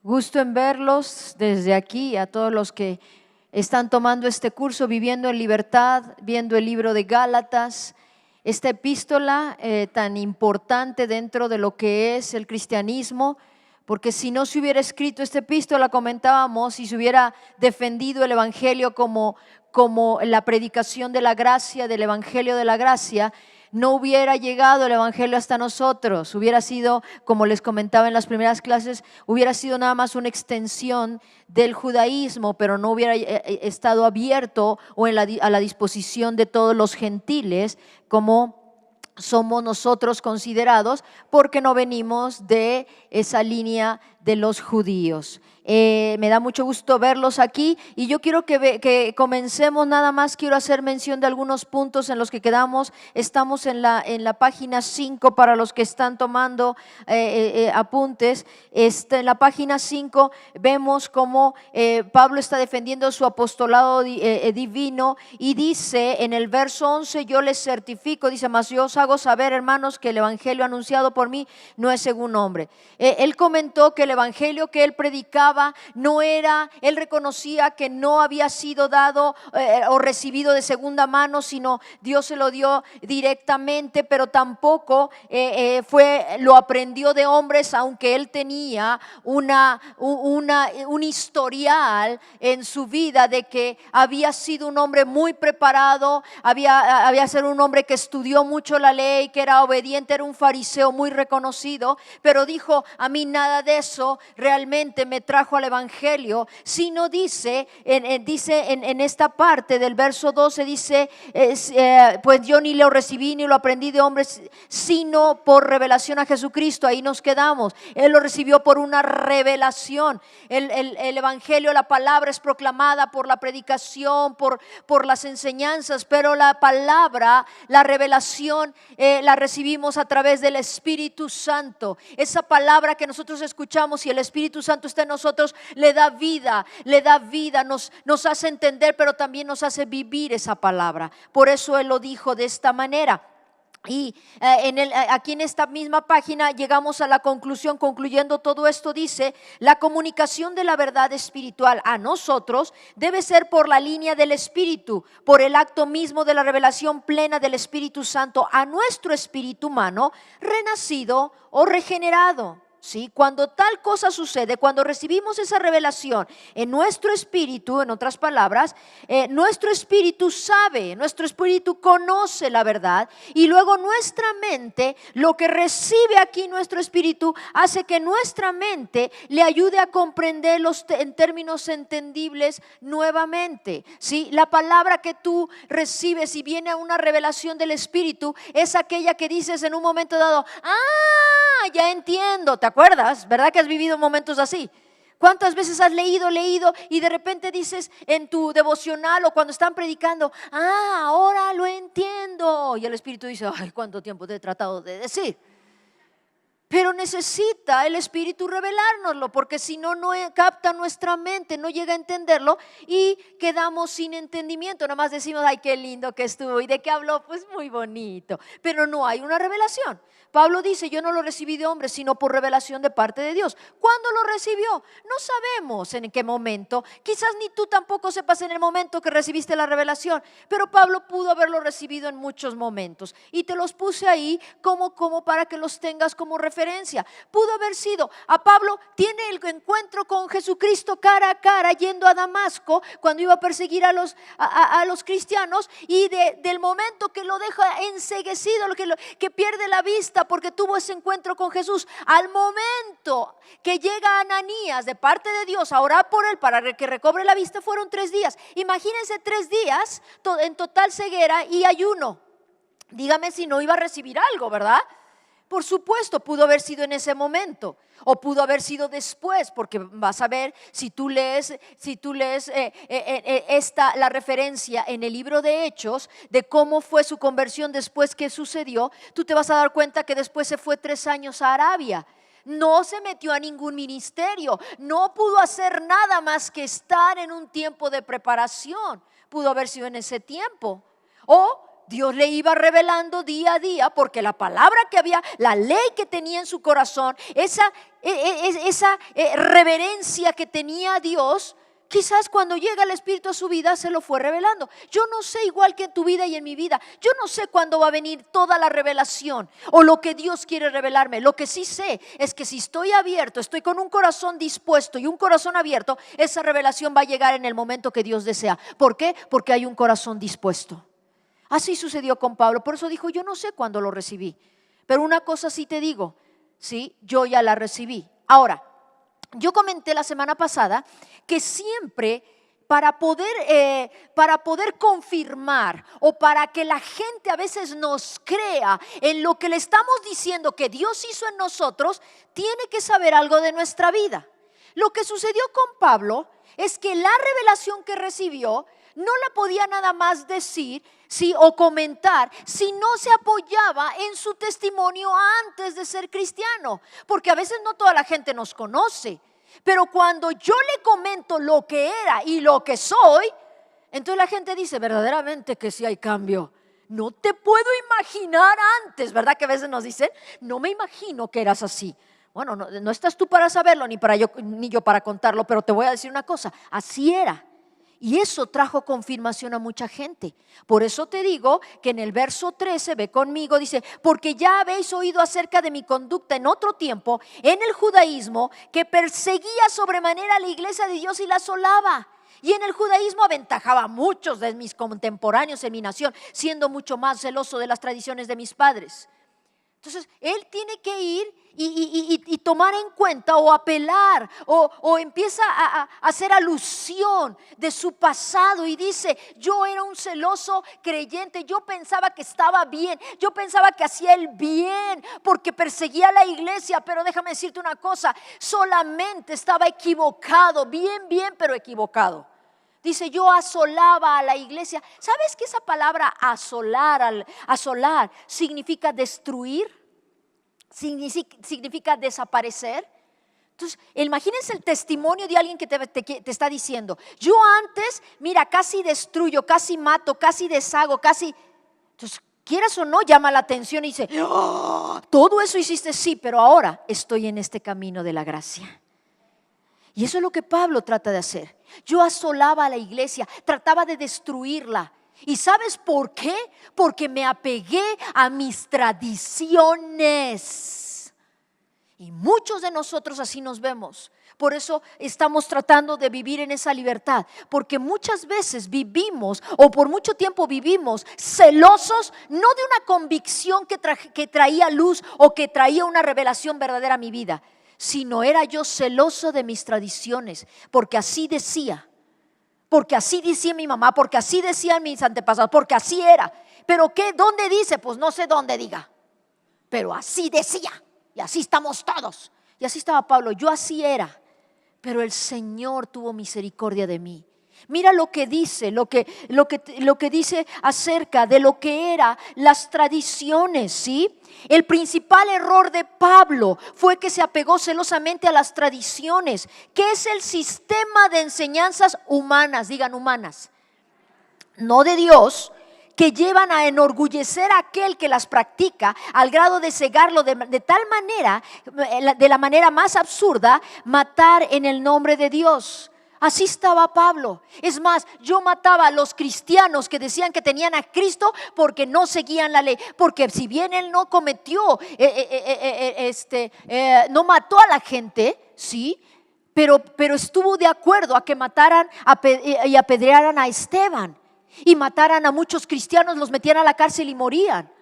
Gusto en verlos desde aquí, a todos los que están tomando este curso, Viviendo en Libertad, viendo el libro de Gálatas, esta epístola tan importante dentro de lo que es el cristianismo, porque si no se hubiera escrito esta epístola, comentábamos, y se hubiera defendido el evangelio como la predicación de la gracia, del evangelio de la gracia, no hubiera llegado el evangelio hasta nosotros. Hubiera sido, como les comentaba en las primeras clases, hubiera sido nada más una extensión del judaísmo, pero no hubiera estado abierto o a la disposición de todos los gentiles, como somos nosotros considerados, porque no venimos de esa línea de los judíos. Me da mucho gusto verlos aquí, y yo quiero que comencemos. Nada más quiero hacer mención de algunos puntos en los que quedamos. Estamos en la página 5 para los que están tomando apuntes. En la página 5 vemos cómo Pablo está defendiendo su apostolado divino, y dice en el verso 11: yo les certifico, dice, mas yo os hago saber, hermanos, que el evangelio anunciado por mí no es según hombre. Él comentó que el evangelio que él predicaba no era, él reconocía que no había sido dado o recibido de segunda mano, sino Dios se lo dio directamente, pero tampoco lo aprendió de hombres, aunque él tenía un historial en su vida de que había sido un hombre muy preparado, había sido un hombre que estudió mucho la ley, que era obediente, era un fariseo muy reconocido, pero dijo: a mí nada de eso realmente me trajo al evangelio, sino dice en esta parte del verso 12, dice pues yo ni lo recibí ni lo aprendí de hombres, sino por revelación a Jesucristo. Ahí nos quedamos. Él lo recibió por una revelación. El evangelio, la palabra es proclamada por la predicación, por las enseñanzas, pero la palabra, la revelación, la recibimos a través del Espíritu Santo. Esa palabra que nosotros escuchamos, y el Espíritu Santo está en nosotros, le da vida, nos hace entender, pero también nos hace vivir esa palabra. Por eso él lo dijo de esta manera. Y aquí en esta misma página llegamos a la conclusión. Concluyendo todo esto, dice: la comunicación de la verdad espiritual a nosotros debe ser por la línea del Espíritu, por el acto mismo de la revelación plena del Espíritu Santo a nuestro espíritu humano renacido o regenerado. ¿Sí? Cuando tal cosa sucede, cuando recibimos esa revelación en nuestro espíritu, en otras palabras, nuestro espíritu sabe, nuestro espíritu conoce la verdad, y luego nuestra mente, lo que recibe aquí nuestro espíritu, hace que nuestra mente le ayude a comprenderlos en términos entendibles nuevamente. ¿Sí? La palabra que tú recibes y viene a una revelación del espíritu es aquella que dices en un momento dado: ya entiendo. ¿Te acuerdas? ¿Verdad que has vivido momentos así? ¿Cuántas veces has leído y de repente dices en tu devocional o cuando están predicando: ahora lo entiendo? Y el Espíritu dice: ay, ¿cuánto tiempo te he tratado de decir? Pero necesita el Espíritu revelárnoslo, porque si no, no capta nuestra mente, no llega a entenderlo y quedamos sin entendimiento. Nada más decimos: ay, qué lindo que estuvo. ¿Y de qué habló? Pues muy bonito. Pero no hay una revelación. Pablo dice: yo no lo recibí de hombres, sino por revelación de parte de Dios. ¿Cuándo lo recibió? No sabemos en qué momento. Quizás ni tú tampoco sepas en el momento que recibiste la revelación, pero Pablo pudo haberlo recibido en muchos momentos, y te los puse ahí como para que los tengas como referencia. Pudo haber sido: a Pablo tiene el encuentro con Jesucristo cara a cara yendo a Damasco, cuando iba a perseguir a los cristianos, y del momento que lo deja enceguecido, que pierde la vista porque tuvo ese encuentro con Jesús, al momento que llega Ananías de parte de Dios a orar por él para que recobre la vista, fueron 3 días. Imagínense, 3 días en total ceguera y ayuno. Dígame si no iba a recibir algo, ¿verdad? Por supuesto, pudo haber sido en ese momento. O pudo haber sido después, porque vas a ver, si tú lees la referencia en el libro de Hechos de cómo fue su conversión después que sucedió, tú te vas a dar cuenta que después se fue 3 años a Arabia. No se metió a ningún ministerio, no pudo hacer nada más que estar en un tiempo de preparación. Pudo haber sido en ese tiempo. O Dios le iba revelando día a día, porque la palabra que había, la ley que tenía en su corazón, esa reverencia que tenía a Dios, quizás cuando llega el Espíritu a su vida se lo fue revelando. Yo no sé, igual que en tu vida y en mi vida, yo no sé cuándo va a venir toda la revelación o lo que Dios quiere revelarme. Lo que sí sé es que si estoy abierto, estoy con un corazón dispuesto y un corazón abierto, esa revelación va a llegar en el momento que Dios desea. ¿Por qué? Porque hay un corazón dispuesto. Así sucedió con Pablo. Por eso dijo, yo no sé cuándo lo recibí, pero una cosa sí te digo, sí, yo ya la recibí. Ahora, yo comenté la semana pasada que siempre para poder confirmar o para que la gente a veces nos crea en lo que le estamos diciendo que Dios hizo en nosotros, tiene que saber algo de nuestra vida. Lo que sucedió con Pablo es que la revelación que recibió no la podía nada más decir o comentar si no se apoyaba en su testimonio antes de ser cristiano, porque a veces no toda la gente nos conoce, pero cuando yo le comento lo que era y lo que soy, entonces la gente dice verdaderamente que sí hay cambio. No te puedo imaginar antes, ¿verdad? Que a veces nos dicen, no me imagino que eras así. Bueno, no estás tú para saberlo ni yo para contarlo, pero te voy a decir una cosa, así era. Y eso trajo confirmación a mucha gente. Por eso te digo que en el verso 13, ve conmigo, dice, porque ya habéis oído acerca de mi conducta en otro tiempo, en el judaísmo, que perseguía sobremanera a la iglesia de Dios y la asolaba. Y en el judaísmo aventajaba a muchos de mis contemporáneos en mi nación, siendo mucho más celoso de las tradiciones de mis padres. Entonces, él tiene que ir y tomar en cuenta o apelar o empieza a hacer alusión de su pasado y dice, yo era un celoso creyente, yo pensaba que estaba bien, yo pensaba que hacía el bien porque perseguía a la iglesia, pero déjame decirte una cosa, solamente estaba equivocado, bien, pero equivocado. Dice, yo asolaba a la iglesia. ¿Sabes que esa palabra asolar significa destruir? Significa desaparecer. Entonces, imagínense el testimonio de alguien que te está diciendo, yo antes, mira, casi destruyo, casi mato, casi deshago, casi. Entonces, quieras o no, llama la atención y dice, oh, todo eso hiciste, sí, pero ahora estoy en este camino de la gracia. Y eso es lo que Pablo trata de hacer. Yo asolaba a la iglesia, trataba de destruirla. ¿Y sabes por qué? Porque me apegué a mis tradiciones. Y muchos de nosotros así nos vemos. Por eso estamos tratando de vivir en esa libertad. Porque muchas veces vivimos, o por mucho tiempo vivimos, celosos, no de una convicción que traía luz o que traía una revelación verdadera a mi vida, sino era yo celoso de mis tradiciones, porque así decía mi mamá, porque así decían mis antepasados, porque así era. ¿Pero qué? ¿Dónde dice? Pues no sé dónde diga, pero así decía, y así estamos todos. Y así estaba Pablo, yo así era, pero el Señor tuvo misericordia de mí. Mira lo que dice, lo que dice acerca de lo que eran las tradiciones, ¿sí? El principal error de Pablo fue que se apegó celosamente a las tradiciones, que es el sistema de enseñanzas humanas, digan humanas, no de Dios, que llevan a enorgullecer a aquel que las practica al grado de cegarlo de tal manera, de la manera más absurda, matar en el nombre de Dios. Así estaba Pablo. Es más, yo mataba a los cristianos que decían que tenían a Cristo porque no seguían la ley. Porque si bien él no cometió, no mató a la gente, sí, pero estuvo de acuerdo a que mataran y apedrearan a Esteban y mataran a muchos cristianos, los metieran a la cárcel y morían.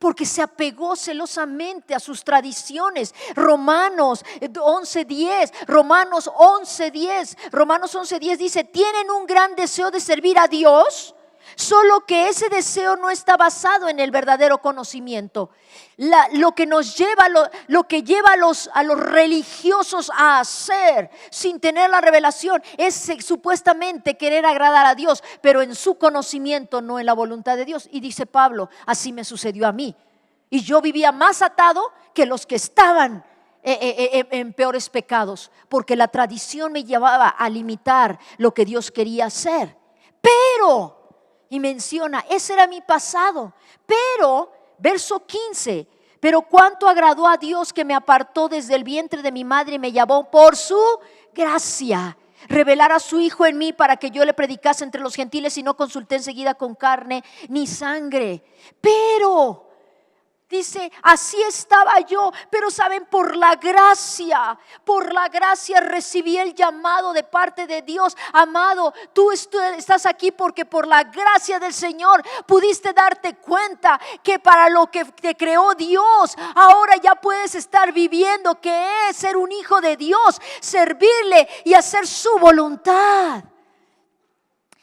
Porque se apegó celosamente a sus tradiciones. Romanos 11:10 dice, tienen un gran deseo de servir a Dios, solo que ese deseo no está basado en el verdadero conocimiento. Lo que nos lleva, lo que lleva a los religiosos a hacer sin tener la revelación es supuestamente querer agradar a Dios, pero en su conocimiento, no en la voluntad de Dios. Y dice Pablo, así me sucedió a mí. Y yo vivía más atado que los que estaban en peores pecados, porque la tradición me llevaba a limitar lo que Dios quería hacer. Pero, y menciona, ese era mi pasado. Pero, verso 15, pero cuánto agradó a Dios que me apartó desde el vientre de mi madre y me llamó por su gracia. Revelar a su Hijo en mí para que yo le predicase entre los gentiles y no consulté enseguida con carne ni sangre. Pero dice, así estaba yo, pero saben, por la gracia recibí el llamado de parte de Dios. Amado, tú estás aquí porque por la gracia del Señor pudiste darte cuenta que para lo que te creó Dios, ahora ya puedes estar viviendo, que es ser un hijo de Dios, servirle y hacer su voluntad.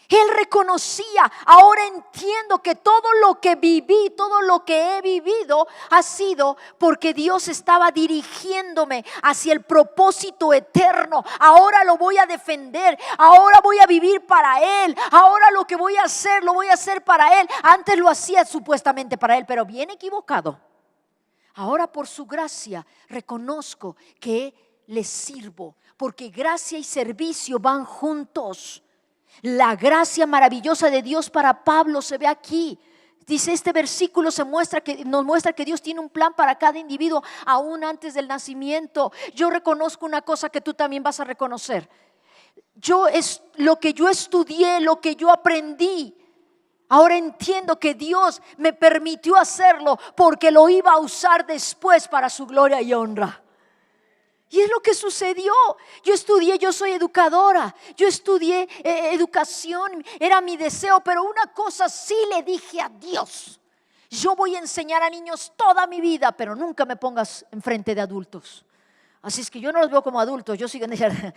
Él reconocía, ahora entiendo que todo lo que viví, todo lo que he vivido ha sido porque Dios estaba dirigiéndome hacia el propósito eterno. Ahora lo voy a defender, ahora voy a vivir para Él, ahora lo que voy a hacer, lo voy a hacer para Él. Antes lo hacía supuestamente para Él, pero bien equivocado. Ahora por su gracia reconozco que le sirvo, porque gracia y servicio van juntos. La gracia maravillosa de Dios para Pablo se ve aquí. Dice este versículo, nos muestra que Dios tiene un plan para cada individuo aún antes del nacimiento. Yo reconozco una cosa que tú también vas a reconocer. Lo que yo estudié, lo que yo aprendí, ahora entiendo que Dios me permitió hacerlo porque lo iba a usar después para su gloria y honra. Y es lo que sucedió. Yo soy educadora, yo estudié educación, era mi deseo, pero una cosa sí le dije a Dios: yo voy a enseñar a niños toda mi vida, pero nunca me pongas enfrente de adultos. Así es que yo no los veo como adultos, yo sigo en ella.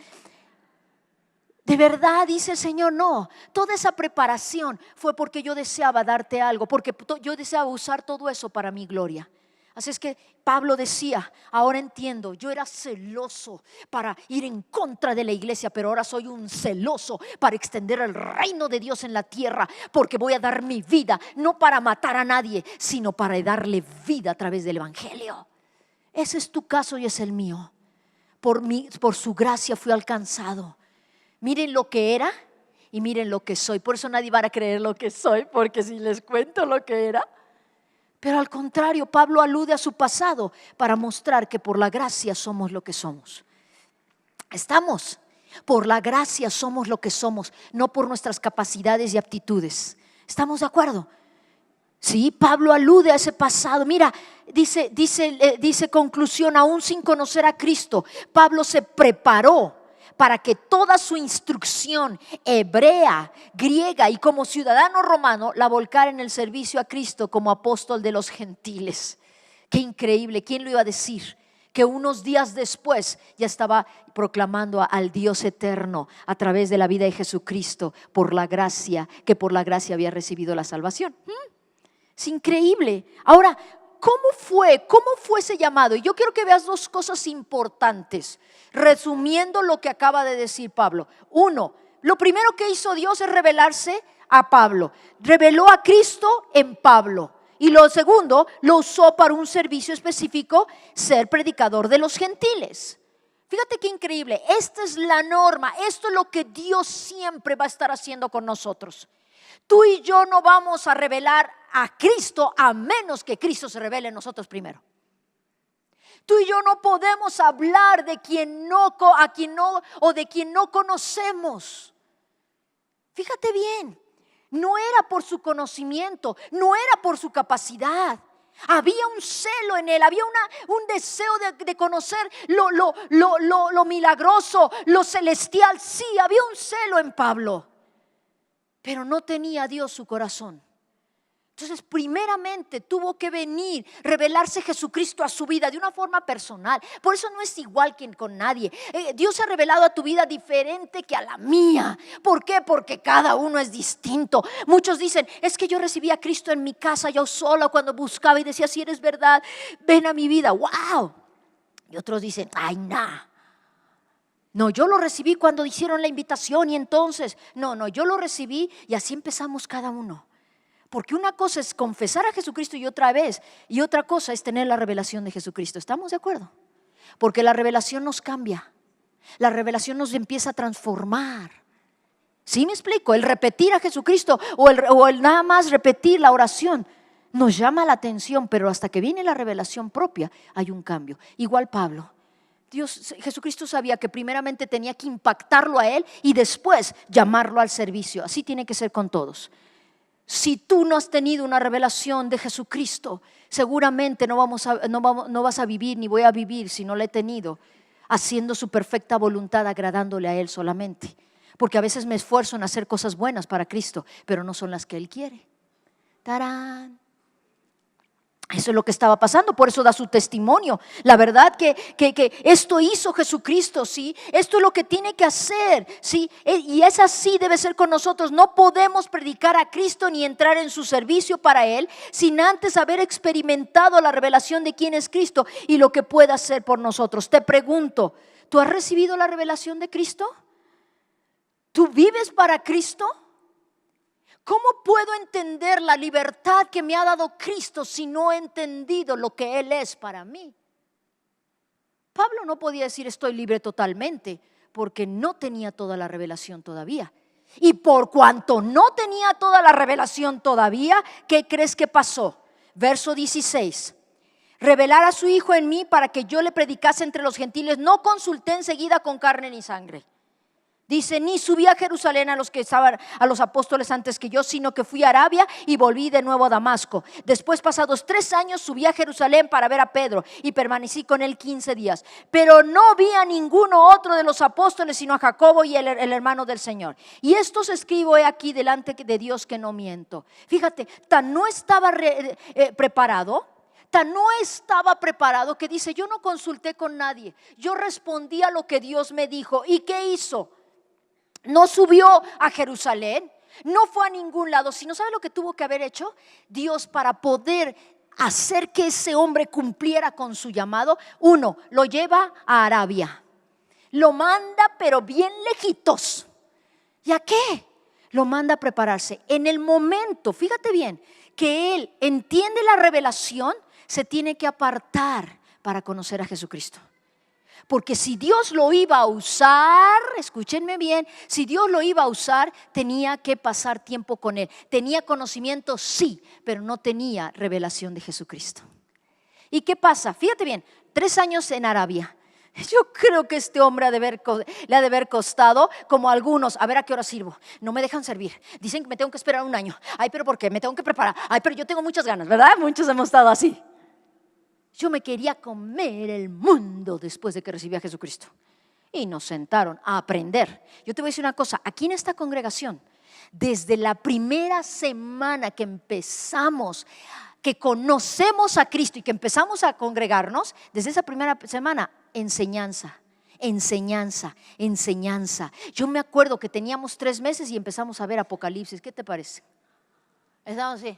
De verdad, dice el Señor, no, toda esa preparación fue porque yo deseaba darte algo, porque yo deseaba usar todo eso para mi gloria. Así es que Pablo decía, ahora entiendo, yo era celoso para ir en contra de la iglesia, pero ahora soy un celoso para extender el reino de Dios en la tierra, porque voy a dar mi vida, no para matar a nadie, sino para darle vida a través del evangelio. Ese es tu caso y es el mío. Por su gracia fui alcanzado. Miren lo que era y miren lo que soy. Por eso nadie va a creer lo que soy, porque si les cuento lo que era. Pero al contrario, Pablo alude a su pasado para mostrar que por la gracia somos lo que somos. Estamos. Por la gracia somos lo que somos, no por nuestras capacidades y aptitudes. ¿Estamos de acuerdo? Sí, Pablo alude a ese pasado. Mira, dice conclusión, aún sin conocer a Cristo, Pablo se preparó para que toda su instrucción hebrea, griega y como ciudadano romano la volcara en el servicio a Cristo como apóstol de los gentiles. Qué increíble, ¿quién lo iba a decir? Que unos días después ya estaba proclamando al Dios eterno a través de la vida de Jesucristo, por la gracia, que por la gracia había recibido la salvación. Es increíble. Ahora, ¿cómo fue ese llamado? Y yo quiero que veas dos cosas importantes, resumiendo lo que acaba de decir Pablo. Uno, lo primero que hizo Dios es revelarse a Pablo. Reveló a Cristo en Pablo. Y lo segundo, lo usó para un servicio específico, ser predicador de los gentiles. Fíjate qué increíble. Esta es la norma. Esto es lo que Dios siempre va a estar haciendo con nosotros. Tú y yo no vamos a revelar a Cristo a menos que Cristo se revele en nosotros primero. Tú y yo no podemos hablar de quien no conocemos. Fíjate bien, no era por su conocimiento, no era por su capacidad. Había un celo en él, había un deseo de conocer lo milagroso, lo celestial. Sí, había un celo en Pablo, pero no tenía a Dios su corazón. Entonces, primeramente tuvo que venir, revelarse Jesucristo a su vida de una forma personal. Por eso no es igual que con nadie. Dios se ha revelado a tu vida diferente que a la mía. ¿Por qué? Porque cada uno es distinto. Muchos dicen, es que yo recibí a Cristo en mi casa, yo sola, cuando buscaba y decía, si eres verdad, ven a mi vida. ¡Wow! Y otros dicen, ay, no, yo lo recibí cuando hicieron la invitación y entonces, no, yo lo recibí y así empezamos cada uno. Porque una cosa es confesar a Jesucristo y otra cosa es tener la revelación de Jesucristo. ¿Estamos de acuerdo? Porque la revelación nos cambia. La revelación nos empieza a transformar. ¿Sí me explico? El repetir a Jesucristo o el nada más repetir la oración nos llama la atención, pero hasta que viene la revelación propia hay un cambio. Igual Pablo. Jesucristo sabía que primeramente tenía que impactarlo a él y después llamarlo al servicio. Así tiene que ser con todos. Si tú no has tenido una revelación de Jesucristo, seguramente no vas a vivir ni voy a vivir si no la he tenido, haciendo su perfecta voluntad, agradándole a Él solamente. Porque a veces me esfuerzo en hacer cosas buenas para Cristo, pero no son las que Él quiere. ¡Tarán! Eso es lo que estaba pasando, por eso da su testimonio. La verdad que esto hizo Jesucristo, ¿sí? Esto es lo que tiene que hacer, ¿sí? Y es así, debe ser con nosotros. No podemos predicar a Cristo ni entrar en su servicio para Él sin antes haber experimentado la revelación de quién es Cristo y lo que puede hacer por nosotros. Te pregunto, ¿tú has recibido la revelación de Cristo? ¿Tú vives para Cristo? ¿Cómo puedo entender la libertad que me ha dado Cristo si no he entendido lo que Él es para mí? Pablo no podía decir estoy libre totalmente porque no tenía toda la revelación todavía. Y por cuanto no tenía toda la revelación todavía, ¿qué crees que pasó? Verso 16. Revelar a su Hijo en mí para que yo le predicase entre los gentiles. No consulté enseguida con carne ni sangre. Dice, ni subí a Jerusalén a los apóstoles antes que yo, sino que fui a Arabia y volví de nuevo a Damasco. Después, pasados 3 años, subí a Jerusalén para ver a Pedro y permanecí con él 15 días. Pero no vi a ninguno otro de los apóstoles, sino a Jacobo y el hermano del Señor. Y esto os escribo aquí delante de Dios que no miento. Fíjate, tan no estaba preparado. Tan no estaba preparado que dice, yo no consulté con nadie. Yo respondí a lo que Dios me dijo. ¿Y qué hizo? No subió a Jerusalén, no fue a ningún lado, sino ¿sabe lo que tuvo que haber hecho? Dios para poder hacer que ese hombre cumpliera con su llamado. 1, lo lleva a Arabia, lo manda pero bien lejitos. ¿Y a qué? Lo manda a prepararse. En el momento, fíjate bien, que él entiende la revelación, se tiene que apartar para conocer a Jesucristo. Porque si Dios lo iba a usar, escúchenme bien, si Dios lo iba a usar, tenía que pasar tiempo con Él. Tenía conocimiento, sí, pero no tenía revelación de Jesucristo. ¿Y qué pasa? Fíjate bien, 3 años en Arabia. Yo creo que este hombre le ha de haber costado como a algunos, a ver a qué hora sirvo. No me dejan servir. Dicen que me tengo que esperar 1 año. Ay, pero ¿por qué? Me tengo que preparar. Ay, pero yo tengo muchas ganas, ¿verdad? Muchos hemos estado así. Yo me quería comer el mundo después de que recibí a Jesucristo. Y nos sentaron a aprender. Yo te voy a decir una cosa, aquí en esta congregación, desde la primera semana que empezamos, que conocemos a Cristo y que empezamos a congregarnos, desde esa primera semana, enseñanza. Yo me acuerdo que teníamos 3 meses y empezamos a ver Apocalipsis. ¿Qué te parece? Estábamos así.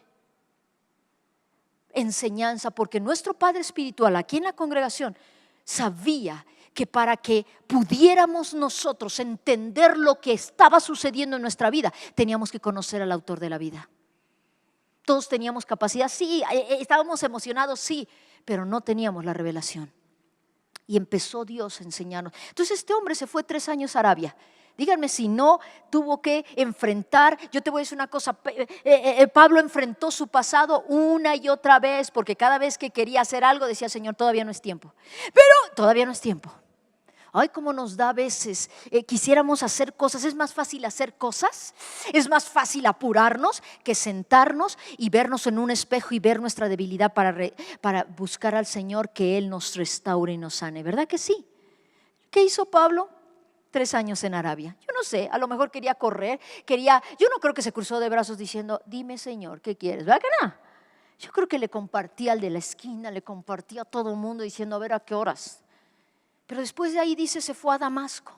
Enseñanza, porque nuestro Padre Espiritual aquí en la congregación sabía que para que pudiéramos nosotros entender lo que estaba sucediendo en nuestra vida, teníamos que conocer al autor de la vida. Todos teníamos capacidad, sí, estábamos emocionados, sí, pero no teníamos la revelación. Y empezó Dios a enseñarnos. Entonces este hombre se fue 3 años a Arabia. Díganme si no tuvo que enfrentar. Yo te voy a decir una cosa, Pablo enfrentó su pasado una y otra vez, porque cada vez que quería hacer algo decía, Señor, todavía no es tiempo. Pero todavía no es tiempo. Ay, cómo nos da a veces, quisiéramos hacer cosas, es más fácil hacer cosas, es más fácil apurarnos que sentarnos y vernos en un espejo y ver nuestra debilidad para buscar al Señor que Él nos restaure y nos sane, ¿verdad que sí? ¿Qué hizo Pablo? 3 años en Arabia. Yo no sé, a lo mejor quería correr, yo no creo que se cruzó de brazos diciendo, dime Señor, ¿qué quieres? ¿Verdad que no? Yo creo que le compartía al de la esquina, le compartía a todo el mundo diciendo, a ver a qué horas. Pero después de ahí dice, se fue a Damasco.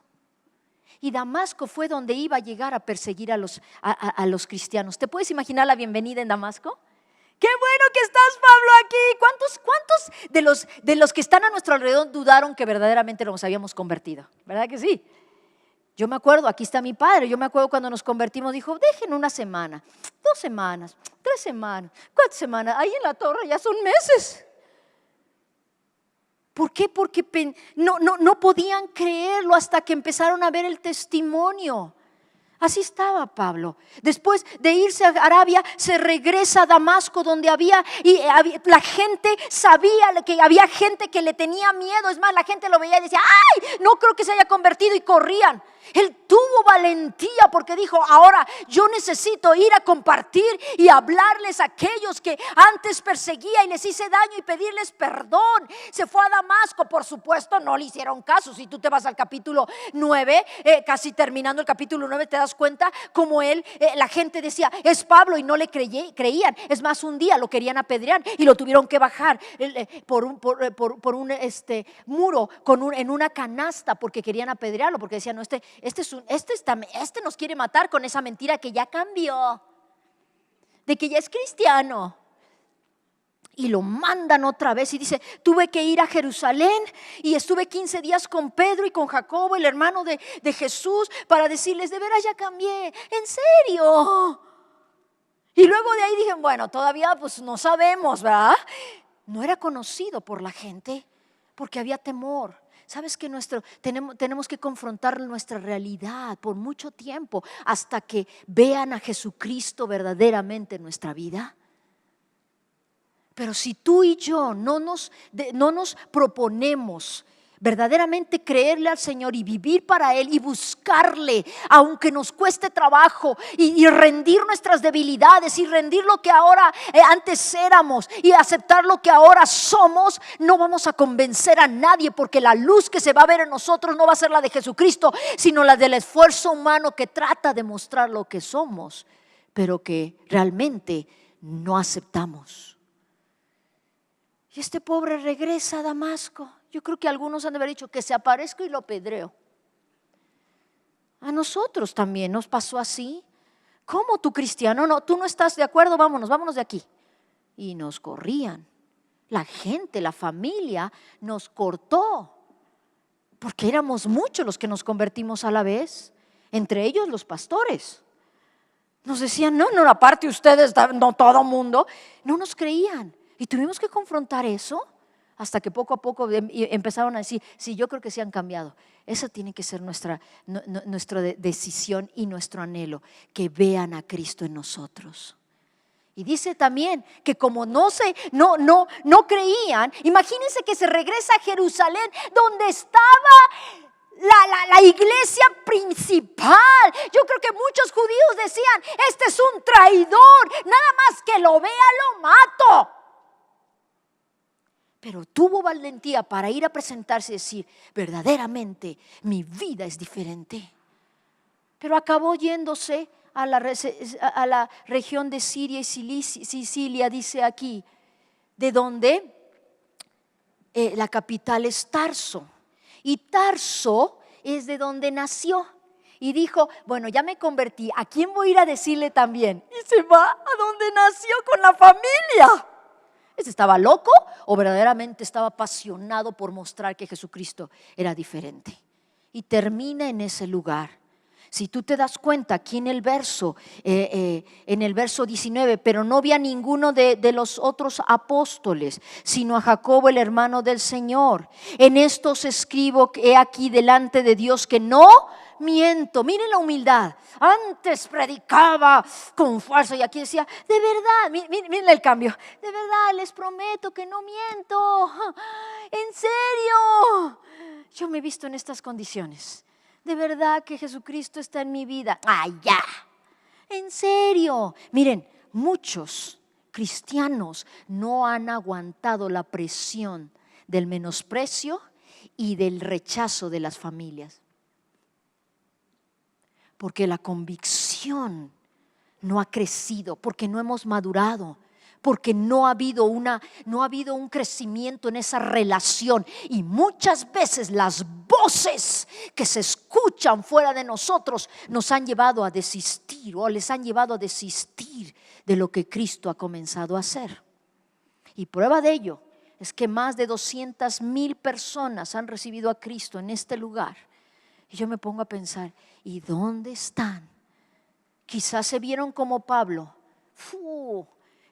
Y Damasco fue donde iba a llegar a perseguir a los cristianos. ¿Te puedes imaginar la bienvenida en Damasco? ¡Qué bueno que estás, Pablo, aquí! ¿Cuántos de los que están a nuestro alrededor dudaron que verdaderamente nos habíamos convertido? ¿Verdad que sí? Yo me acuerdo, aquí está mi padre, yo me acuerdo cuando nos convertimos, dijo, dejen 1 semana, 2 semanas, 3 semanas, 4 semanas, ahí en la torre ya son meses. ¿Por qué? Porque no podían creerlo hasta que empezaron a ver el testimonio. Así estaba Pablo. Después de irse a Arabia, se regresa a Damasco, donde la gente sabía que había gente que le tenía miedo. Es más, la gente lo veía y decía, ¡ay! No creo que se haya convertido, y corrían. Él tuvo valentía porque dijo, ahora yo necesito ir a compartir y hablarles a aquellos que antes perseguía y les hice daño y pedirles perdón. Se fue a Damasco, por supuesto no le hicieron caso. Si tú te vas al capítulo 9, casi terminando el capítulo 9, te das cuenta como la gente decía, es Pablo, y no le creían. Es más, un día lo querían apedrear y lo tuvieron que bajar por un muro en una canasta porque querían apedrearlo, porque decían, no, este nos quiere matar con esa mentira que ya cambió, de que ya es cristiano. Y lo mandan otra vez y dice, tuve que ir a Jerusalén y estuve 15 días con Pedro y con Jacobo, el hermano de Jesús, para decirles, de veras ya cambié, en serio. Y luego de ahí dije, bueno, todavía pues no sabemos, ¿verdad? No era conocido por la gente porque había temor. Sabes que tenemos que confrontar nuestra realidad por mucho tiempo hasta que vean a Jesucristo verdaderamente en nuestra vida. Pero si tú y yo no nos proponemos verdaderamente creerle al Señor y vivir para Él y buscarle, aunque nos cueste trabajo, y rendir nuestras debilidades y rendir lo que ahora antes éramos y aceptar lo que ahora somos, no vamos a convencer a nadie, porque la luz que se va a ver en nosotros no va a ser la de Jesucristo, sino la del esfuerzo humano que trata de mostrar lo que somos, pero que realmente no aceptamos. Y este pobre regresa a Damasco. Yo creo que algunos han de haber dicho, que se aparezca y lo apedreo. A nosotros también nos pasó así. ¿Cómo tú, cristiano? No, tú no estás de acuerdo, vámonos de aquí. Y nos corrían. La gente, la familia nos cortó, porque éramos muchos los que nos convertimos a la vez, entre ellos los pastores. Nos decían, no, aparte ustedes, no todo mundo. No nos creían. Y tuvimos que confrontar eso hasta que poco a poco empezaron a decir, sí, yo creo que sí han cambiado. Esa tiene que ser nuestra decisión y nuestro anhelo, que vean a Cristo en nosotros. Y dice también que como no creían, imagínense que se regresa a Jerusalén, donde estaba la iglesia principal. Yo creo que muchos judíos decían, este es un traidor, nada más que lo vea lo mato. Pero tuvo valentía para ir a presentarse y decir, verdaderamente mi vida es diferente. Pero acabó yéndose a la región de Siria y Sicilia, dice aquí, de donde la capital es Tarso. Y Tarso es de donde nació. Y dijo, bueno, ya me convertí, ¿a quién voy a ir a decirle también? Y se va a donde nació con la familia. ¿Estaba loco o verdaderamente estaba apasionado por mostrar que Jesucristo era diferente? Y termina en ese lugar. Si tú te das cuenta aquí en el verso 19, pero no vi a ninguno de los otros apóstoles, sino a Jacobo, el hermano del Señor. En esto os escribo, he aquí delante de Dios que no miento. Miren la humildad. Antes predicaba con fuerza y aquí decía, de verdad, miren el cambio. De verdad les prometo que no miento. En serio, yo me he visto en estas condiciones. De verdad que Jesucristo está en mi vida. ¡Ay, ya! En serio. Miren, muchos cristianos no han aguantado la presión del menosprecio y del rechazo de las familias. Porque la convicción no ha crecido, porque no hemos madurado, porque no ha habido un crecimiento en esa relación. Y muchas veces las voces que se escuchan fuera de nosotros nos han llevado a desistir, o les han llevado a desistir de lo que Cristo ha comenzado a hacer. Y prueba de ello es que más de 200,000 personas han recibido a Cristo en este lugar. Y yo me pongo a pensar, ¿y dónde están? Quizás se vieron como Pablo.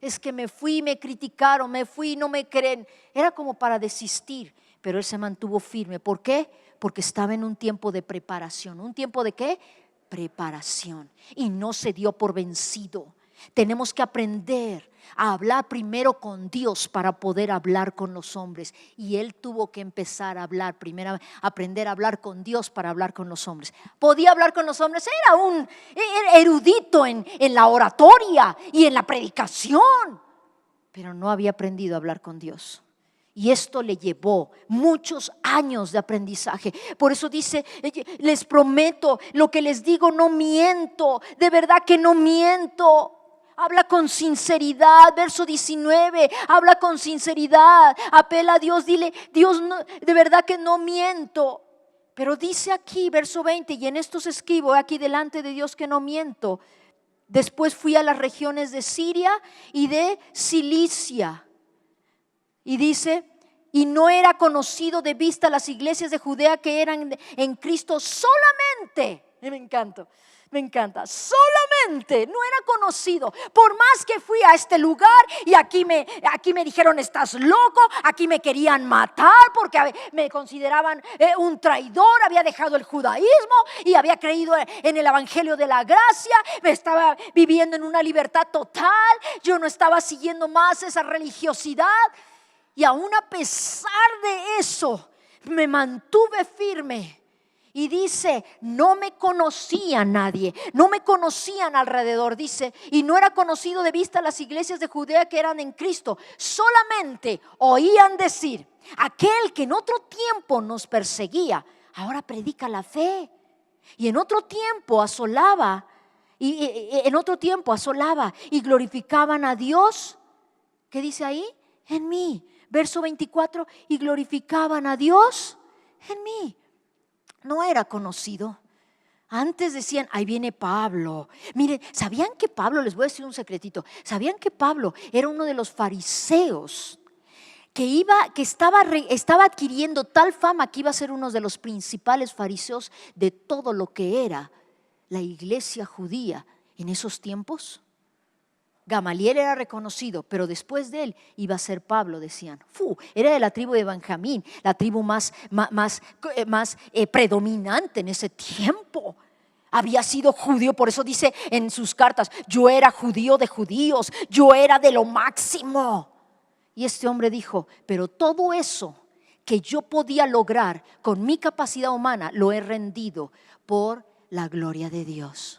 Es que me fui, me criticaron, me fui, no me creen. Era como para desistir, pero él se mantuvo firme. ¿Por qué? Porque estaba en un tiempo de preparación. ¿Un tiempo de qué? Preparación. Y no se dio por vencido. Tenemos que aprender a hablar primero con Dios para poder hablar con los hombres. Y él tuvo que empezar a hablar, primero aprender a hablar con Dios para hablar con los hombres. Podía hablar con los hombres, era erudito en la oratoria y en la predicación, pero no había aprendido a hablar con Dios. Y esto le llevó muchos años de aprendizaje. Por eso dice, les prometo, lo que les digo no miento, de verdad que no miento. Habla con sinceridad, verso 19, habla con sinceridad, apela a Dios, dile, Dios, no, de verdad que no miento. Pero dice aquí, verso 20, y en esto os escribo aquí delante de Dios que no miento. Después fui a las regiones de Siria y de Cilicia. Y dice, y no era conocido de vista las iglesias de Judea que eran en Cristo solamente. Me encanta, solamente, no era conocido. Por más que fui a este lugar y aquí me dijeron estás loco, aquí me querían matar porque me consideraban un traidor, había dejado el judaísmo y había creído en el evangelio de la gracia, me estaba viviendo en una libertad total, yo no estaba siguiendo más esa religiosidad. Y aún a pesar de eso, me mantuve firme. Y dice, no me conocía nadie, no me conocían alrededor, dice, y no era conocido de vista las iglesias de Judea que eran en Cristo. Solamente oían decir, aquel que en otro tiempo nos perseguía, ahora predica la fe. Y en otro tiempo asolaba, y glorificaban a Dios. ¿Qué dice ahí? En mí. Verso 24, y glorificaban a Dios en mí. No era conocido. Antes decían, ahí viene Pablo. Miren, ¿sabían que Pablo, les voy a decir un secretito, sabían que Pablo era uno de los fariseos que estaba adquiriendo tal fama que iba a ser uno de los principales fariseos de todo lo que era la iglesia judía en esos tiempos? Gamaliel era reconocido, pero después de él iba a ser Pablo, decían. Era de la tribu de Benjamín, la tribu más predominante en ese tiempo. Había sido judío, por eso dice en sus cartas, yo era judío de judíos, yo era de lo máximo. Y este hombre dijo, pero todo eso que yo podía lograr con mi capacidad humana, lo he rendido por la gloria de Dios.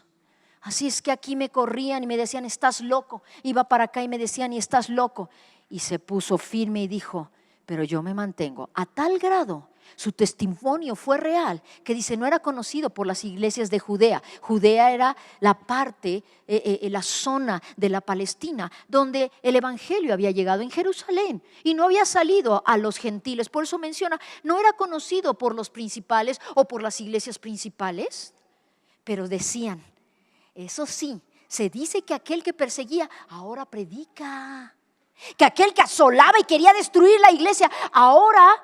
Así es que aquí me corrían y me decían, estás loco. Iba para acá y me decían, y estás loco. Y se puso firme y dijo, pero yo me mantengo. A tal grado, su testimonio fue real, que dice, no era conocido por las iglesias de Judea. Judea era la parte, la zona de la Palestina, donde el evangelio había llegado en Jerusalén y no había salido a los gentiles. Por eso menciona, no era conocido por los principales o por las iglesias principales, pero decían, eso sí, se dice que aquel que perseguía ahora predica, que aquel que asolaba y quería destruir la iglesia ahora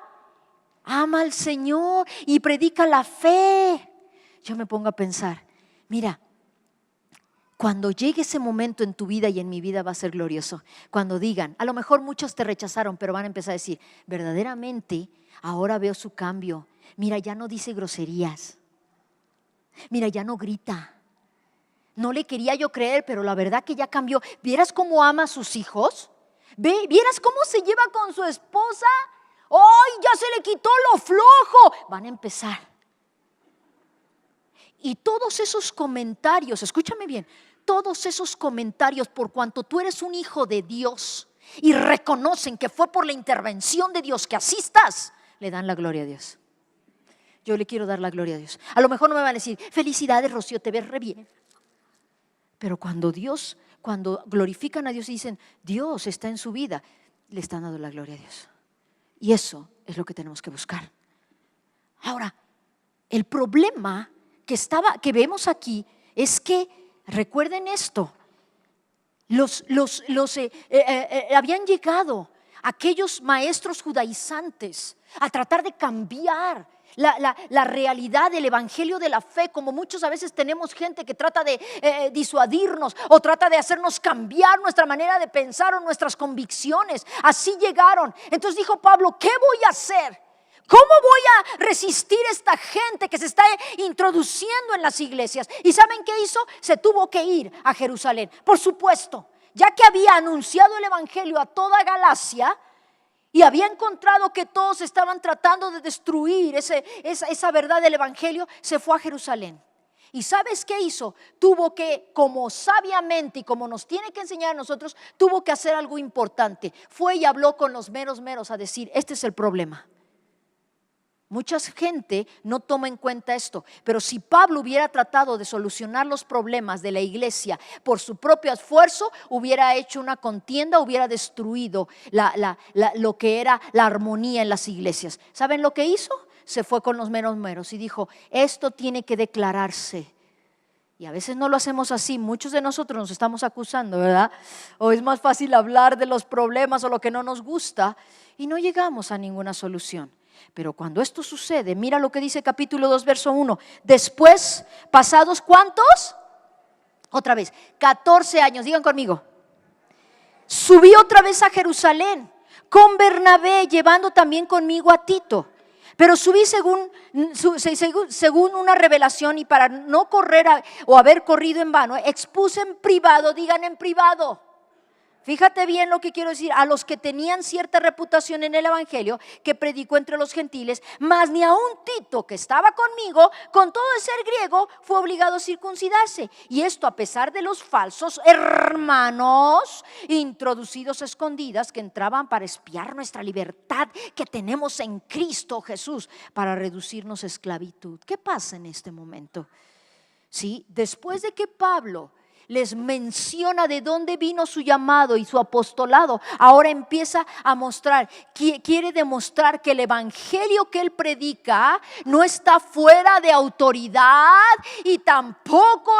ama al Señor y predica la fe. Yo me pongo a pensar, mira, cuando llegue ese momento en tu vida y en mi vida va a ser glorioso. Cuando digan, a lo mejor muchos te rechazaron, pero van a empezar a decir, verdaderamente ahora veo su cambio. Mira, ya no dice groserías, mira, ya no grita. No le quería yo creer, pero la verdad que ya cambió. ¿Vieras cómo ama a sus hijos? ¿Vieras cómo se lleva con su esposa? ¡Ay, ya se le quitó lo flojo! Van a empezar. Y todos esos comentarios, escúchame bien, todos esos comentarios, por cuanto tú eres un hijo de Dios y reconocen que fue por la intervención de Dios que así estás, le dan la gloria a Dios. yo le quiero dar la gloria a Dios. A lo mejor no me van a decir, felicidades Rocío, te ves re bien. Pero cuando glorifican a Dios y dicen, Dios está en su vida, le están dando la gloria a Dios. Y eso es lo que tenemos que buscar. Ahora, el problema que vemos aquí es que, recuerden esto, habían llegado aquellos maestros judaizantes a tratar de cambiar la realidad del evangelio de la fe, como muchos a veces tenemos gente que trata de disuadirnos o trata de hacernos cambiar nuestra manera de pensar o nuestras convicciones. Así llegaron. Entonces dijo Pablo, ¿qué voy a hacer? ¿Cómo voy a resistir a esta gente que se está introduciendo en las iglesias? ¿Y saben qué hizo? Se tuvo que ir a Jerusalén. Por supuesto, ya que había anunciado el evangelio a toda Galacia y había encontrado que todos estaban tratando de destruir esa verdad del evangelio, se fue a Jerusalén. ¿Y sabes qué hizo? Tuvo que, como sabiamente y como nos tiene que enseñar a nosotros, tuvo que hacer algo importante. Fue y habló con los meros a decir, este es el problema. Mucha gente no toma en cuenta esto, pero si Pablo hubiera tratado de solucionar los problemas de la iglesia por su propio esfuerzo, hubiera hecho una contienda, hubiera destruido lo que era la armonía en las iglesias. ¿Saben lo que hizo? Se fue con los meros y dijo, esto tiene que declararse. Y a veces no lo hacemos así, muchos de nosotros nos estamos acusando, ¿verdad? O es más fácil hablar de los problemas o lo que no nos gusta y no llegamos a ninguna solución. Pero cuando esto sucede, mira lo que dice capítulo 2, verso 1. Después, pasados ¿cuántos? Otra vez, 14 años, digan conmigo. Subí otra vez a Jerusalén con Bernabé, llevando también conmigo a Tito. Pero subí según una revelación, y para no correr o haber corrido en vano, expuse en privado, digan en privado. Fíjate bien lo que quiero decir, a los que tenían cierta reputación en el evangelio que predicó entre los gentiles, mas ni aun Tito, que estaba conmigo, con todo de ser griego, fue obligado a circuncidarse. Y esto a pesar de los falsos hermanos introducidos a escondidas que entraban para espiar nuestra libertad que tenemos en Cristo Jesús, para reducirnos a esclavitud. ¿Qué pasa en este momento? Sí, después de que Pablo les menciona de dónde vino su llamado y su apostolado, ahora empieza a mostrar, quiere demostrar que el evangelio que él predica no está fuera de autoridad y tampoco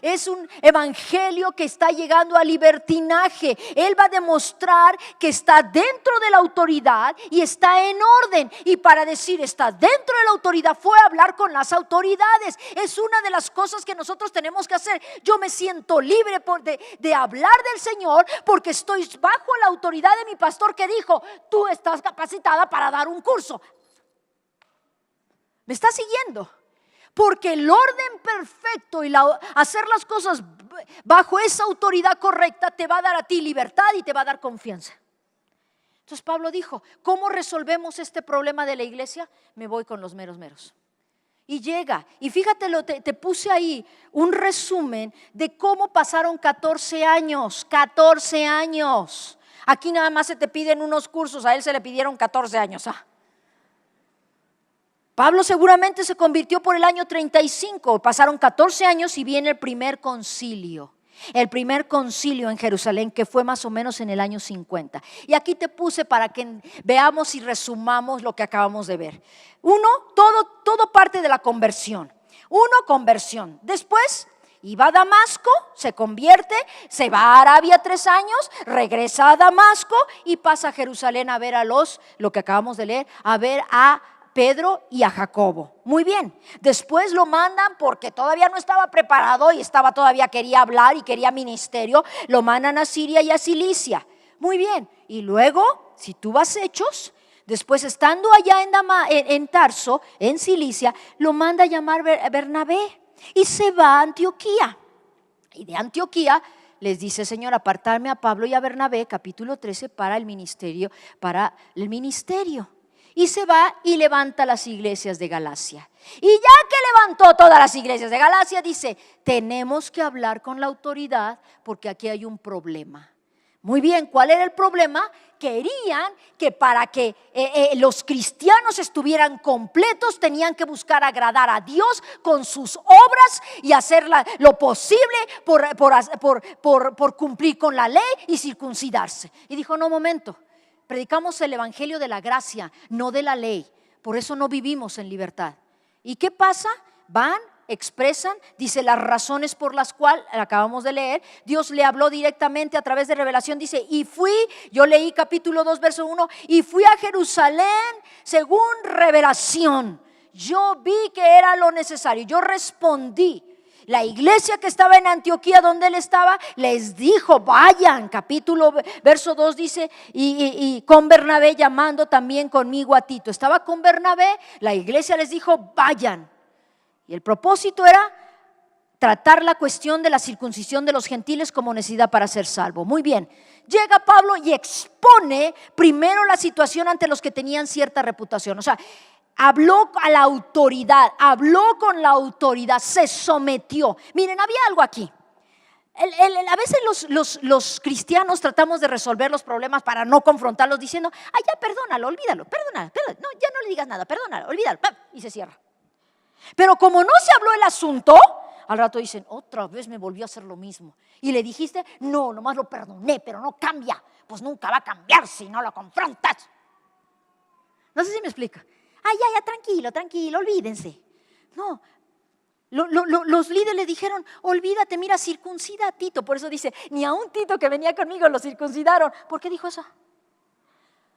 es un evangelio que está llegando a libertinaje. Él va a demostrar que está dentro de la autoridad y está en orden, y para decir está dentro de la autoridad fue a hablar con las autoridades. Es una de las cosas que nosotros tenemos que hacer. Yo me siento libre de hablar del Señor porque estoy bajo la autoridad de mi pastor, que dijo, tú estás capacitada para dar un curso. ¿Me está siguiendo? Porque el orden perfecto y hacer las cosas bajo esa autoridad correcta te va a dar a ti libertad y te va a dar confianza. Entonces Pablo dijo, ¿cómo resolvemos este problema de la iglesia? Me voy con los meros. Y llega, y fíjate, te puse ahí un resumen de cómo pasaron 14 años. Aquí nada más se te piden unos cursos, a él se le pidieron 14 años. Pablo seguramente se convirtió por el año 35, pasaron 14 años y viene el primer concilio. El primer concilio en Jerusalén, que fue más o menos en el año 50. Y aquí te puse para que veamos y resumamos lo que acabamos de ver. Uno, todo parte de la conversión. Conversión. Después iba a Damasco, se convierte, se va a Arabia 3 años, regresa a Damasco y pasa a Jerusalén a ver lo que acabamos de leer, a ver a Pedro y a Jacobo. Muy bien, después lo mandan porque todavía no estaba preparado y todavía quería hablar y quería ministerio, lo mandan a Siria y a Cilicia. Muy bien, y luego, si tú vas a Hechos, después estando allá en Tarso, en Cilicia, lo manda a llamar Bernabé y se va a Antioquía. Y de Antioquía les dice, Señor, apartarme a Pablo y a Bernabé, capítulo 13, para el ministerio. Y se va y levanta las iglesias de Galacia. Y ya que levantó todas las iglesias de Galacia, dice, tenemos que hablar con la autoridad porque aquí hay un problema. Muy bien, ¿cuál era el problema? querían que para que los cristianos estuvieran completos tenían que buscar agradar a Dios con sus obras y hacer lo posible por cumplir con la ley y circuncidarse. Y dijo, no, momento, predicamos el evangelio de la gracia, no de la ley. Por eso no vivimos en libertad. ¿Y qué pasa? Van, expresan, dice las razones por las cuales, acabamos de leer, Dios le habló directamente a través de revelación, dice, y fui, yo leí capítulo 2, verso 1, y fui a Jerusalén según revelación. Yo vi que era lo necesario, yo respondí. La iglesia que estaba en Antioquía, donde él estaba, les dijo, vayan, verso 2 dice, y con Bernabé llamando también conmigo a Tito. Estaba con Bernabé, la iglesia les dijo, vayan. Y el propósito era tratar la cuestión de la circuncisión de los gentiles como necesidad para ser salvo. Muy bien, llega Pablo y expone primero la situación ante los que tenían cierta reputación. O sea, habló a la autoridad, habló con la autoridad, se sometió. Miren, había algo aquí. A veces los cristianos tratamos de resolver los problemas para no confrontarlos diciendo, ay, ya perdónalo, olvídalo, perdónalo, no, ya no le digas nada, perdónalo, olvídalo, y se cierra. Pero como no se habló el asunto, al rato dicen, otra vez me volvió a hacer lo mismo. Y le dijiste, no, nomás lo perdoné, pero no cambia. Pues nunca va a cambiar si no lo confrontas. No sé si me explica. Ay, ya, tranquilo, olvídense. No, los líderes le dijeron, olvídate, mira, circuncida a Tito. Por eso dice, ni a un Tito que venía conmigo lo circuncidaron. ¿Por qué dijo eso?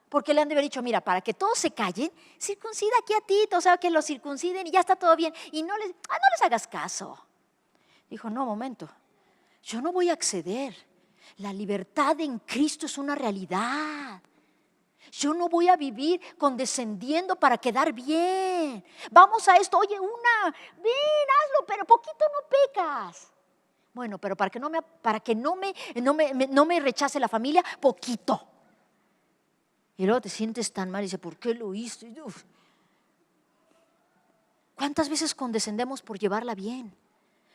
Porque le han de haber dicho, mira, para que todos se callen, circuncida aquí a Tito, o sea, que lo circunciden y ya está todo bien. Y no les hagas caso. Dijo, no, momento, yo no voy a acceder. La libertad en Cristo es una realidad. Yo no voy a vivir condescendiendo para quedar bien. Vamos a esto, oye, ven, hazlo, pero poquito no pecas. Bueno, pero para que no me rechace la familia, poquito. Y luego te sientes tan mal y dices, ¿por qué lo hice? Uf. ¿Cuántas veces condescendemos por llevarla bien?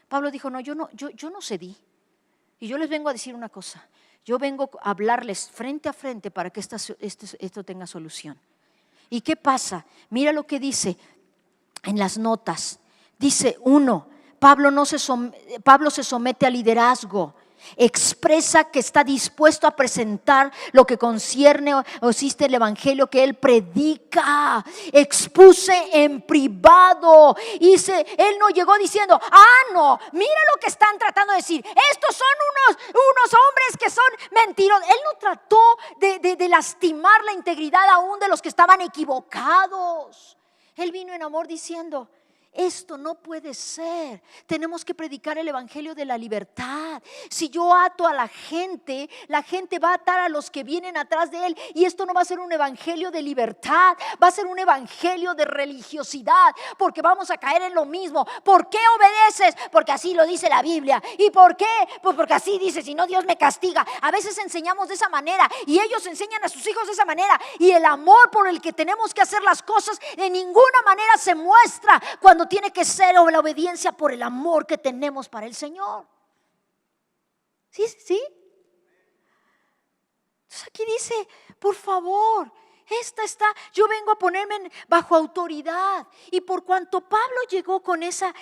Pablo dijo, no, yo no cedí. Y yo les vengo a decir una cosa. Yo vengo a hablarles frente a frente para que esto tenga solución. ¿Y qué pasa? Mira lo que dice en las notas. Dice 1, Pablo se somete al liderazgo. Expresa que está dispuesto a presentar lo que concierne o existe el evangelio que él predica. Expuse en privado. Él no llegó diciendo, no, mira lo que están tratando de decir. Estos son unos hombres que son mentirosos. Él no trató de lastimar la integridad aún de los que estaban equivocados. Él vino en amor diciendo, esto no puede ser. Tenemos que predicar el evangelio de la libertad. Si yo ato a la gente va a atar a los que vienen atrás de él. Y esto no va a ser un evangelio de libertad, va a ser un evangelio de religiosidad. Porque vamos a caer en lo mismo. ¿Por qué obedeces? Porque así lo dice la Biblia. ¿Y por qué? Pues porque así dice, si no Dios me castiga. A veces enseñamos de esa manera y ellos enseñan a sus hijos de esa manera. Y el amor por el que tenemos que hacer las cosas de ninguna manera se muestra cuando tiene que ser la obediencia por el amor que tenemos para el Señor. ¿Sí? Entonces aquí dice, por favor, yo vengo a ponerme bajo autoridad. Y por cuanto Pablo llegó con ese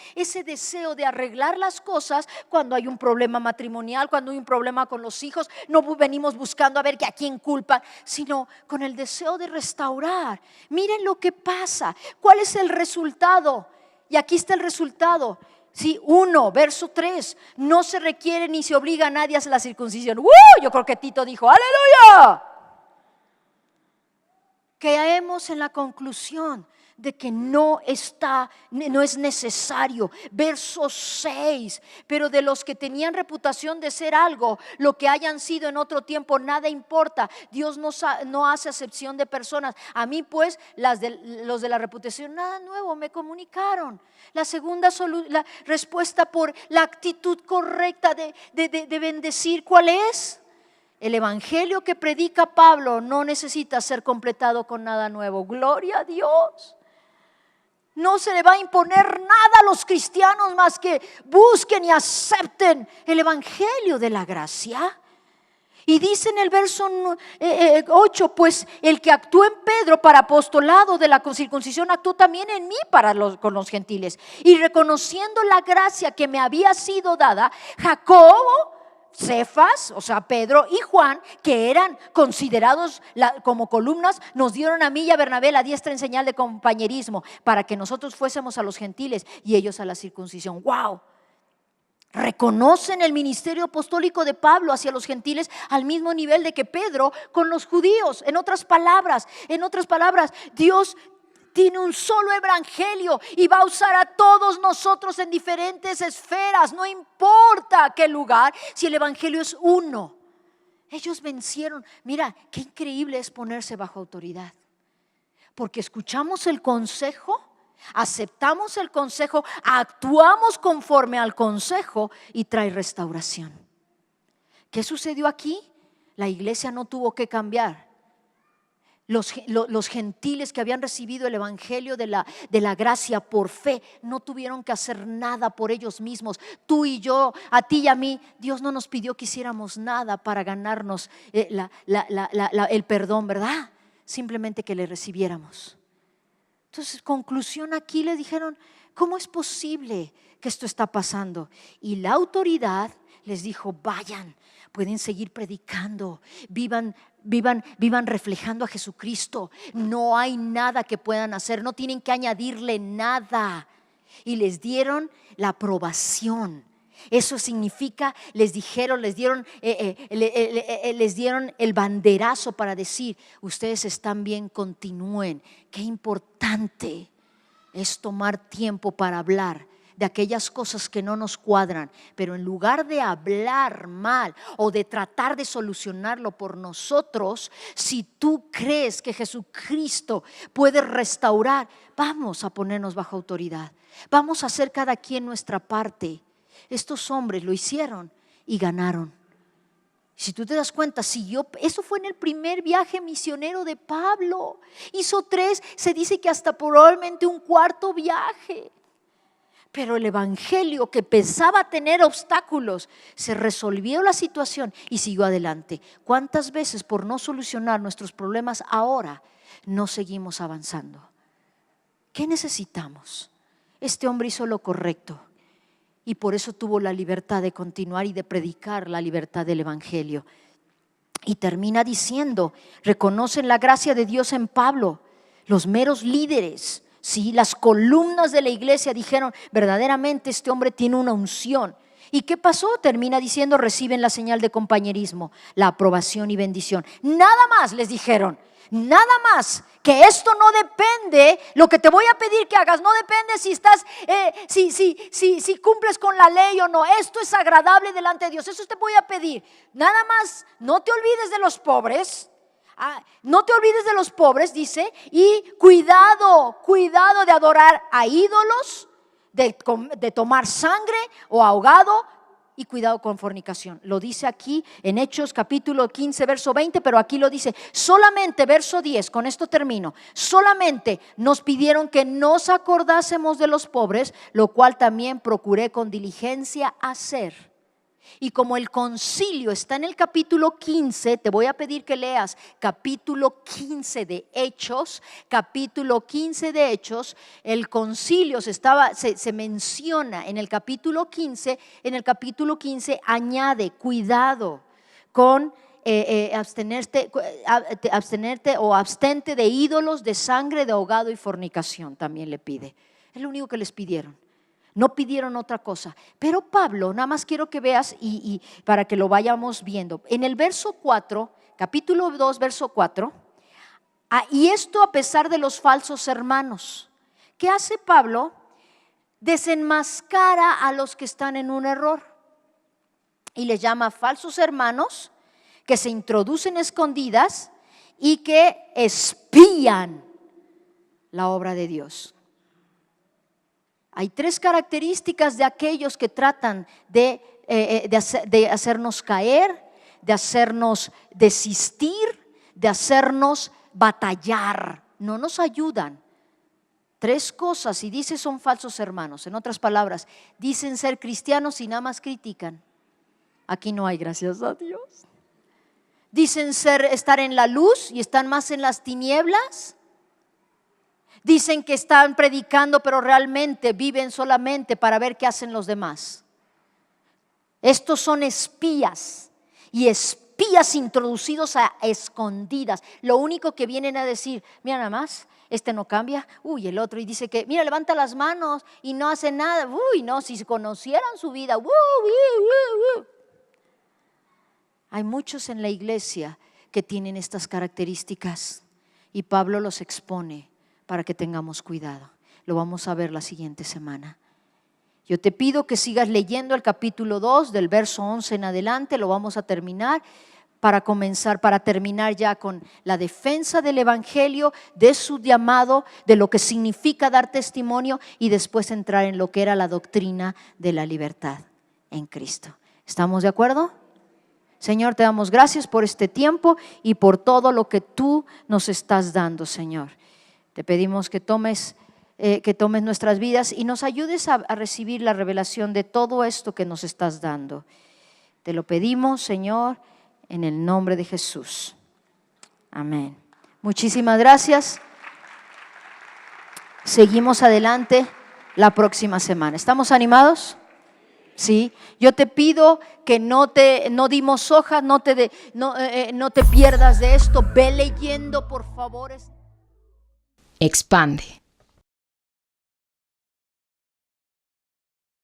deseo de arreglar las cosas, cuando hay un problema matrimonial, cuando hay un problema con los hijos, no venimos buscando a ver que a quién culpan, sino con el deseo de restaurar. Miren lo que pasa. ¿Cuál es el resultado? Y aquí está el resultado. Sí, 1, verso 3. No se requiere ni se obliga a nadie a hacer la circuncisión. Yo creo que Tito dijo, ¡aleluya! Caemos en la conclusión de que no es necesario. Verso 6. Pero de los que tenían reputación de ser algo, lo que hayan sido en otro tiempo, nada importa. Dios no hace acepción de personas. A mí pues, los de la reputación, nada nuevo me comunicaron. La segunda la respuesta por la actitud correcta de bendecir, ¿cuál es? El evangelio que predica Pablo no necesita ser completado con nada nuevo. Gloria a Dios. No se le va a imponer nada a los cristianos más que busquen y acepten el evangelio de la gracia. Y dice en el verso 8, pues el que actuó en Pedro para apostolado de la circuncisión, actuó también en mí con los gentiles. Y reconociendo la gracia que me había sido dada, Jacobo, Cefas, o sea Pedro y Juan, que eran considerados como columnas, nos dieron a mí y a Bernabé la diestra en señal de compañerismo, para que nosotros fuésemos a los gentiles y ellos a la circuncisión. ¡Wow! Reconocen el ministerio apostólico de Pablo hacia los gentiles al mismo nivel de que Pedro con los judíos. En otras palabras, Dios tiene un solo evangelio y va a usar a todos nosotros en diferentes esferas, no importa qué lugar, si el evangelio es uno. Ellos vencieron. Mira, qué increíble es ponerse bajo autoridad, porque escuchamos el consejo, aceptamos el consejo, actuamos conforme al consejo y trae restauración. ¿Qué sucedió aquí? La iglesia no tuvo que cambiar. Los gentiles que habían recibido el evangelio de la gracia por fe no tuvieron que hacer nada por ellos mismos. Tú y yo, a ti y a mí, Dios no nos pidió que hiciéramos nada para ganarnos el perdón, ¿verdad? Simplemente que le recibiéramos. Entonces, conclusión, aquí le dijeron, ¿cómo es posible que esto está pasando? Y la autoridad les dijo, vayan, pueden seguir predicando, vivan reflejando a Jesucristo. No hay nada que puedan hacer, no tienen que añadirle nada. Y les dieron la aprobación. Eso significa, les dieron el banderazo para decir, ustedes están bien, continúen. Qué importante es tomar tiempo para hablar de aquellas cosas que no nos cuadran, pero en lugar de hablar mal o de tratar de solucionarlo por nosotros, si tú crees que Jesucristo puede restaurar, vamos a ponernos bajo autoridad, vamos a hacer cada quien nuestra parte. Estos hombres lo hicieron y ganaron. Si tú te das cuenta, eso fue en el primer viaje misionero de Pablo. Hizo 3, se dice que hasta probablemente un cuarto viaje. Pero el evangelio, que pensaba tener obstáculos, se resolvió la situación y siguió adelante. ¿Cuántas veces por no solucionar nuestros problemas ahora no seguimos avanzando? ¿Qué necesitamos? Este hombre hizo lo correcto y por eso tuvo la libertad de continuar y de predicar la libertad del evangelio. Y termina diciendo, reconocen la gracia de Dios en Pablo. Los meros líderes, sí, las columnas de la iglesia dijeron, verdaderamente este hombre tiene una unción. ¿Y qué pasó? Termina diciendo, reciben la señal de compañerismo, la aprobación y bendición. Nada más les dijeron, nada más, que esto no depende, lo que te voy a pedir que hagas no depende si cumples con la ley o no. Esto es agradable delante de Dios, eso te voy a pedir. Nada más, no te olvides de los pobres. No te olvides de los pobres, dice, y cuidado de adorar a ídolos, de tomar sangre o ahogado, y cuidado con fornicación. Lo dice aquí en Hechos capítulo 15 verso 20, pero aquí lo dice solamente verso 10, con esto termino. Solamente nos pidieron que nos acordásemos de los pobres, lo cual también procuré con diligencia hacer. Y como el concilio está en el capítulo 15, te voy a pedir que leas capítulo 15 de Hechos. Capítulo 15 de Hechos, el concilio se menciona en el capítulo 15. En el capítulo 15 añade cuidado con abstenerte o abstente de ídolos, de sangre, de ahogado y fornicación. También le pide. Es lo único que les pidieron. No pidieron otra cosa. Pero Pablo, nada más quiero que veas y para que lo vayamos viendo. En el verso 4, capítulo 2, verso 4, y esto a pesar de los falsos hermanos. ¿Qué hace Pablo? Desenmascara a los que están en un error y les llama falsos hermanos que se introducen escondidas y que espían la obra de Dios. Hay 3 características de aquellos que tratan de hacernos caer, de hacernos desistir, de hacernos batallar. No nos ayudan. 3 cosas, y dice son falsos hermanos. En otras palabras, dicen ser cristianos y nada más critican. Aquí no hay, gracias a Dios. Dicen estar en la luz y están más en las tinieblas. Dicen que están predicando, pero realmente viven solamente para ver qué hacen los demás. Estos son espías y espías introducidos a escondidas. Lo único que vienen a decir, mira nada más, este no cambia, uy, el otro, y dice que, mira, levanta las manos y no hace nada, uy, no, si conocieran su vida, Hay muchos en la iglesia que tienen estas características y Pablo los expone para que tengamos cuidado. Lo vamos a ver la siguiente semana. Yo te pido que sigas leyendo el capítulo 2 del verso 11 en adelante, lo vamos a terminar para terminar ya con la defensa del evangelio, de su llamado, de lo que significa dar testimonio y después entrar en lo que era la doctrina de la libertad en Cristo. ¿Estamos de acuerdo? Señor, te damos gracias por este tiempo y por todo lo que tú nos estás dando, Señor. Te pedimos que tomes nuestras vidas y nos ayudes a recibir la revelación de todo esto que nos estás dando. Te lo pedimos, Señor, en el nombre de Jesús. Amén. Muchísimas gracias. Seguimos adelante la próxima semana. ¿Estamos animados? Sí. Yo te pido que no dimos hojas, no te pierdas de esto. Ve leyendo, por favor. Expande.